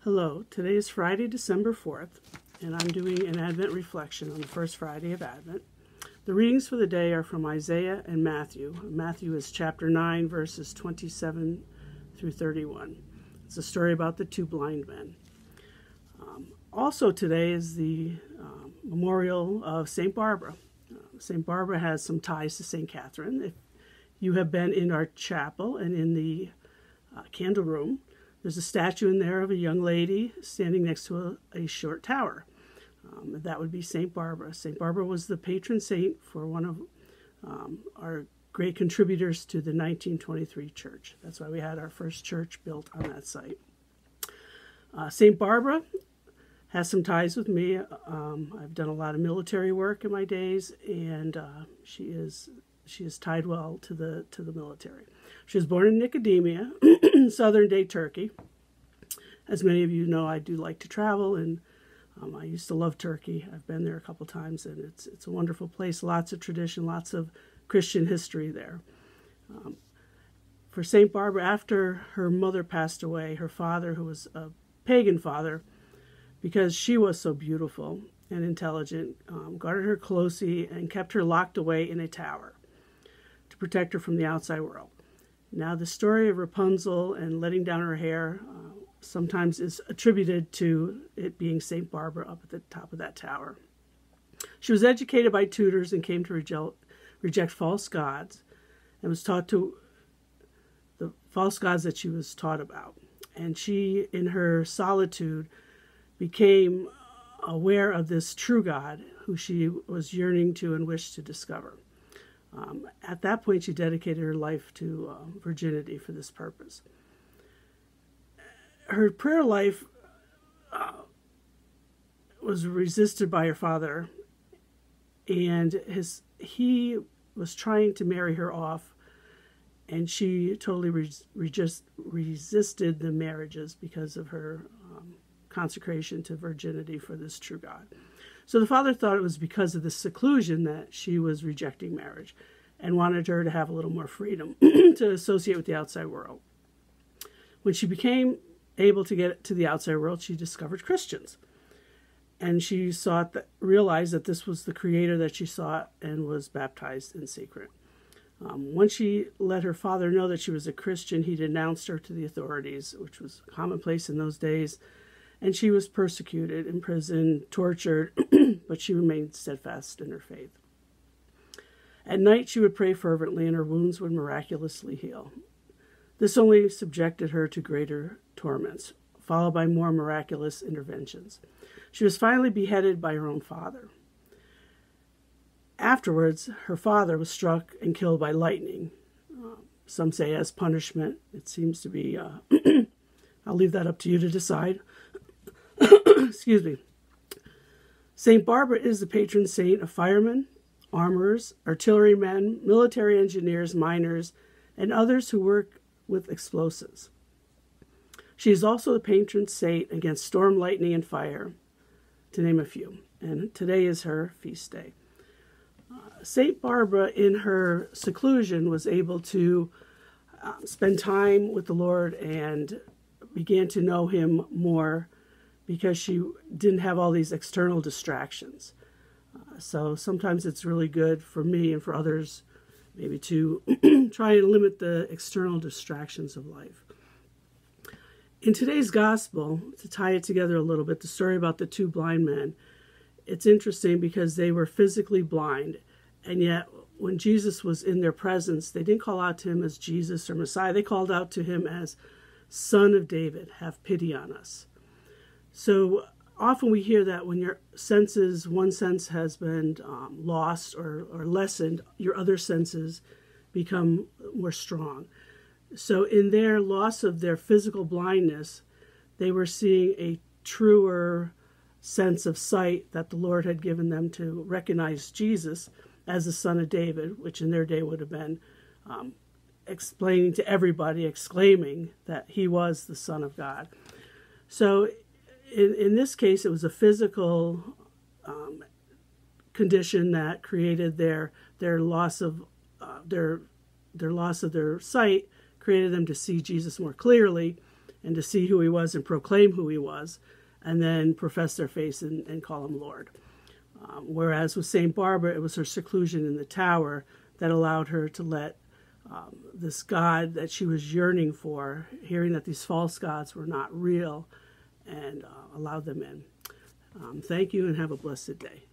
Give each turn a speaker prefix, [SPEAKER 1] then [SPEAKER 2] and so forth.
[SPEAKER 1] Hello, today is Friday, December 4th, and I'm doing an Advent reflection on the first Friday of Advent. The readings for the day are from Isaiah and Matthew. Matthew is chapter 9, verses 27 through 31. It's a story about the two blind men. Also today is the memorial of St. Barbara. St. Barbara has some ties to St. Catherine. If you have been in our chapel and in the candle room, there's a statue in there of a young lady standing next to a short tower. That would be St. Barbara. St. Barbara was the patron saint for one of our great contributors to the 1923 church. That's why we had our first church built on that site. St. Barbara has some ties with me. I've done a lot of military work in my days, and she is tied well to the military. She was born in Nicodemia, southern day Turkey. As many of you know, I do like to travel, and I used to love Turkey. I've been there a couple times, and it's a wonderful place. Lots of tradition, lots of Christian history there. For St. Barbara, after her mother passed away, her father, who was a pagan father, because she was so beautiful and intelligent, guarded her closely and kept her locked away in a tower to protect her from the outside world. Now, the story of Rapunzel and letting down her hair sometimes is attributed to it being St. Barbara up at the top of that tower. She was educated by tutors and came to reject false gods and was taught to the false gods that she was taught about. And she, in her solitude, became aware of this true God who she was yearning to and wished to discover. At that point, she dedicated her life to virginity for this purpose. Her prayer life was resisted by her father, and he was trying to marry her off, and she totally resisted the marriages because of her consecration to virginity for this true God. So the father thought it was because of the seclusion that she was rejecting marriage and wanted her to have a little more freedom to associate with the outside world. When she became able to get to the outside world, she discovered Christians. And she realized that this was the Creator that she sought, and was baptized in secret. Once she let her father know that she was a Christian, he denounced her to the authorities, which was commonplace in those days. And she was persecuted, imprisoned, tortured, but she remained steadfast in her faith. At night, she would pray fervently, and her wounds would miraculously heal. This only subjected her to greater torments, followed by more miraculous interventions. She was finally beheaded by her own father. Afterwards, her father was struck and killed by lightning. Some say as punishment. It seems to be, I'll leave that up to you to decide. Excuse me. St. Barbara is the patron saint of firemen, armorers, artillerymen, military engineers, miners, and others who work with explosives. She is also the patron saint against storm, lightning, and fire, to name a few. And today is her feast day. St. Barbara, in her seclusion, was able to spend time with the Lord and began to know Him more, because she didn't have all these external distractions. So sometimes it's really good for me and for others maybe to try and limit the external distractions of life. In today's gospel, to tie it together a little bit, the story about the two blind men, it's interesting because they were physically blind, and yet when Jesus was in their presence, they didn't call out to Him as Jesus or Messiah. They called out to Him as Son of David, have pity on us. So often we hear that when your senses, one sense has been lost or lessened, your other senses become more strong. So in their loss of their physical blindness, they were seeing a truer sense of sight that the Lord had given them to recognize Jesus as the Son of David, which in their day would have been explaining to everybody, exclaiming that He was the Son of God. So in this case, it was a physical condition that created their loss of their sight, created them to see Jesus more clearly, and to see who he was and proclaim who he was, and then profess their faith and call him Lord. Whereas with St. Barbara, it was her seclusion in the tower that allowed her to let this God that she was yearning for, hearing that these false gods were not real, and allowed them in. Thank you and have a blessed day.